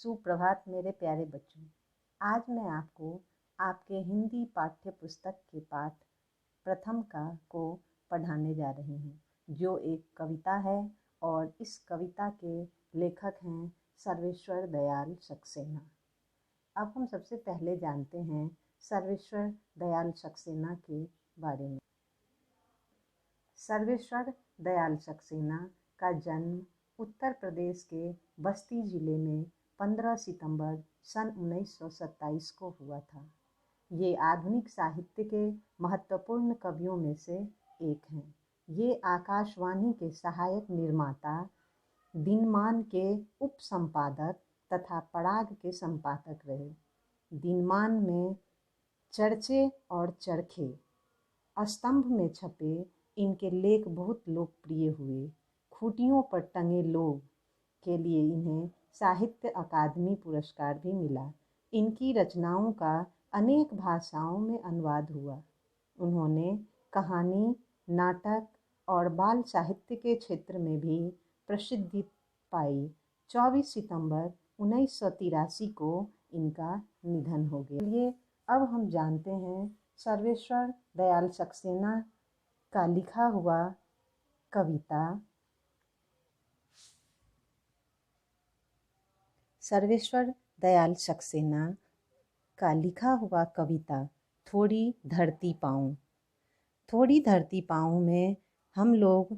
सुप्रभात मेरे प्यारे बच्चों। आज मैं आपको आपके हिंदी पाठ्य पुस्तक के पाठ प्रथम का को पढ़ाने जा रही हूँ, जो एक कविता है और इस कविता के लेखक हैं सर्वेश्वर दयाल सक्सेना। अब हम सबसे पहले जानते हैं सर्वेश्वर दयाल सक्सेना के बारे में। सर्वेश्वर दयाल सक्सेना का जन्म उत्तर प्रदेश के बस्ती जिले में 15 सितंबर सन 1927 को हुआ था। ये आधुनिक साहित्य के महत्वपूर्ण कवियों में से एक हैं। ये आकाशवाणी के सहायक निर्माता, दिनमान के उप संपादक तथा पराग के संपादक रहे। दिनमान में चर्चे और चरखे स्तंभ में छपे इनके लेख बहुत लोकप्रिय हुए। खूंटियों पर टंगे लोग के लिए इन्हें साहित्य अकादमी पुरस्कार भी मिला। इनकी रचनाओं का अनेक भाषाओं में अनुवाद हुआ। उन्होंने कहानी, नाटक और बाल साहित्य के क्षेत्र में भी प्रसिद्धि पाई। 24 सितंबर 1983 को इनका निधन हो गया। चलिए अब हम जानते हैं सर्वेश्वर दयाल सक्सेना का लिखा हुआ कविता। सर्वेश्वर दयाल सक्सेना का लिखा हुआ कविता थोड़ी धरती पाऊँ। थोड़ी धरती पाऊँ में हम लोग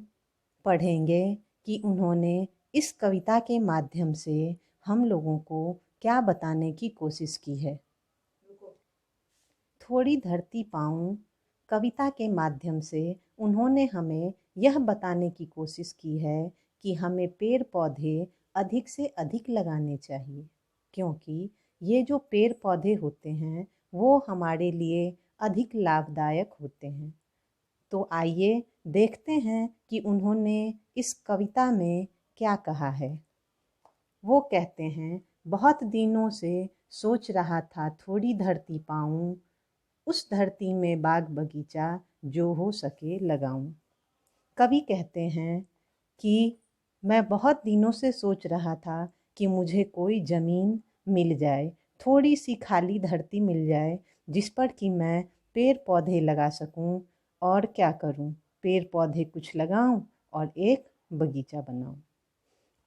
पढ़ेंगे कि उन्होंने इस कविता के माध्यम से हम लोगों को क्या बताने की कोशिश की है। थोड़ी धरती पाऊँ कविता के माध्यम से उन्होंने हमें यह बताने की कोशिश की है कि हमें पेड़ पौधे अधिक से अधिक लगाने चाहिए, क्योंकि ये जो पेड़ पौधे होते हैं वो हमारे लिए अधिक लाभदायक होते हैं। तो आइए देखते हैं कि उन्होंने इस कविता में क्या कहा है। वो कहते हैं, बहुत दिनों से सोच रहा था थोड़ी धरती पाऊँ, उस धरती में बाग बगीचा जो हो सके लगाऊं। कवि कहते हैं कि मैं बहुत दिनों से सोच रहा था कि मुझे कोई ज़मीन मिल जाए, थोड़ी सी खाली धरती मिल जाए जिस पर कि मैं पेड़ पौधे लगा सकूं। और क्या करूं, पेड़ पौधे कुछ लगाऊं और एक बगीचा बनाऊं।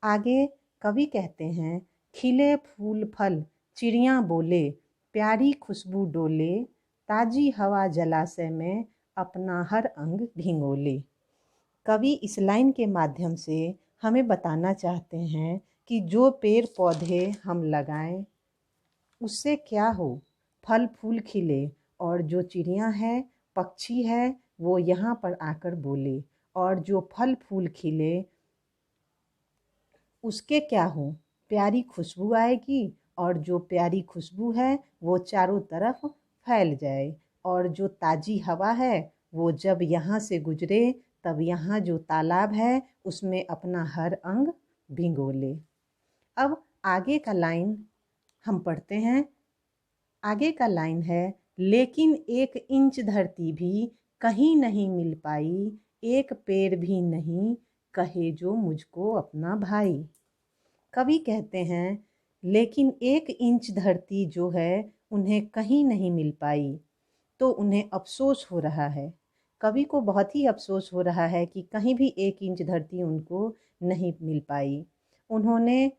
आगे कवि कहते हैं, खिले फूल फल चिड़ियाँ बोले, प्यारी खुशबू डोले, ताजी हवा जलाशय में अपना हर अंग भिगोले। कवि इस लाइन के माध्यम से हमें बताना चाहते हैं कि जो पेड़ पौधे हम लगाएं उससे क्या हो, फल फूल खिले और जो चिड़ियाँ हैं, पक्षी है, वो यहाँ पर आकर बोले, और जो फल फूल खिले उसके क्या हो, प्यारी खुशबू आएगी, और जो प्यारी खुशबू है वो चारों तरफ फैल जाए, और जो ताज़ी हवा है वो जब यहाँ से गुजरे तब यहाँ जो तालाब है उसमें अपना हर अंग भिगो ले। अब आगे का लाइन हम पढ़ते हैं। आगे का लाइन है, लेकिन 1 इंच धरती भी कहीं नहीं मिल पाई, एक पेड़ भी नहीं कहे जो मुझको अपना भाई। कवि कहते हैं, लेकिन 1 इंच धरती जो है उन्हें कहीं नहीं मिल पाई, तो उन्हें अफसोस हो रहा है। कवि को बहुत ही अफसोस हो रहा है कि कहीं भी 1 इंच धरती उनको नहीं मिल पाई। उन्होंने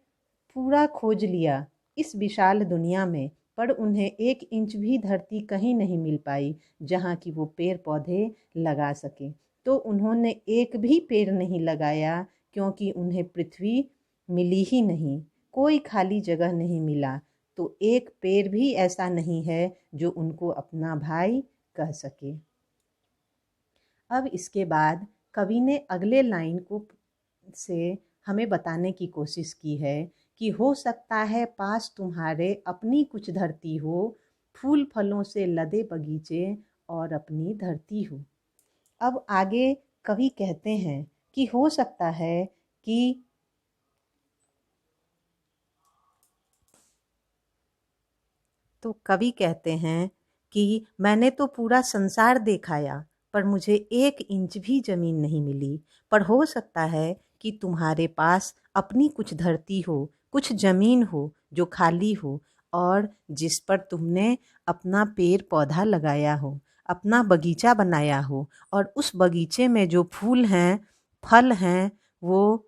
पूरा खोज लिया इस विशाल दुनिया में, पर उन्हें 1 इंच भी धरती कहीं नहीं मिल पाई जहाँ कि वो पेड़ पौधे लगा सके। तो उन्होंने एक भी पेड़ नहीं लगाया, क्योंकि उन्हें पृथ्वी मिली ही नहीं, कोई खाली जगह नहीं मिला। तो एक पेड़ भी ऐसा नहीं है जो उनको अपना भाई कह सके। अब इसके बाद कवि ने अगले लाइन को से हमें बताने की कोशिश की है कि हो सकता है पास तुम्हारे अपनी कुछ धरती हो, फूल फलों से लदे बगीचे और अपनी धरती हो। अब आगे कवि कहते हैं कि हो सकता है कि तो कवि कहते हैं कि मैंने तो पूरा संसार देखाया, पर मुझे 1 इंच भी ज़मीन नहीं मिली। पर हो सकता है कि तुम्हारे पास अपनी कुछ धरती हो, कुछ ज़मीन हो, जो खाली हो और जिस पर तुमने अपना पेड़ पौधा लगाया हो, अपना बगीचा बनाया हो, और उस बगीचे में जो फूल हैं, फल हैं, वो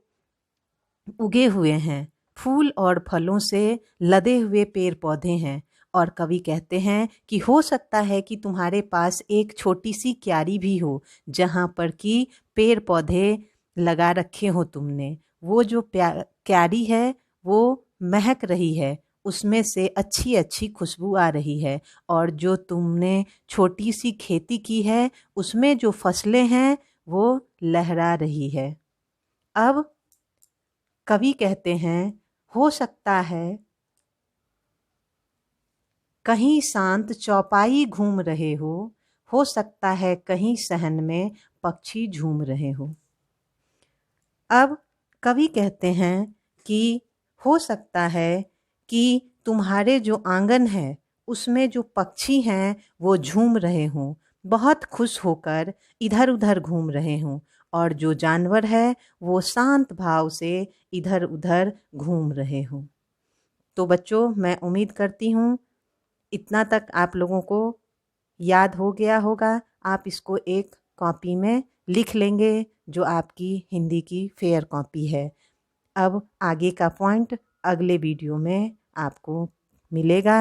उगे हुए हैं। फूल और फलों से लदे हुए पेड़ पौधे हैं। और कवि कहते हैं कि हो सकता है कि तुम्हारे पास एक छोटी सी क्यारी भी हो, जहाँ पर कि पेड़ पौधे लगा रखे हो तुमने। वो जो क्यारी है वो महक रही है, उसमें से अच्छी अच्छी खुशबू आ रही है। और जो तुमने छोटी सी खेती की है, उसमें जो फसलें हैं वो लहरा रही है। अब कवि कहते हैं, हो सकता है कहीं शांत चौपाई घूम रहे हो सकता है कहीं सहन में पक्षी झूम रहे हो। अब कवि कहते हैं कि हो सकता है कि तुम्हारे जो आंगन है उसमें जो पक्षी हैं वो झूम रहे हों, बहुत खुश होकर इधर उधर घूम रहे हों, और जो जानवर है वो शांत भाव से इधर उधर घूम रहे हों। तो बच्चों, मैं उम्मीद करती हूँ इतना तक आप लोगों को याद हो गया होगा। आप इसको एक कॉपी में लिख लेंगे, जो आपकी हिंदी की फेयर कॉपी है। अब आगे का पॉइंट अगले वीडियो में आपको मिलेगा।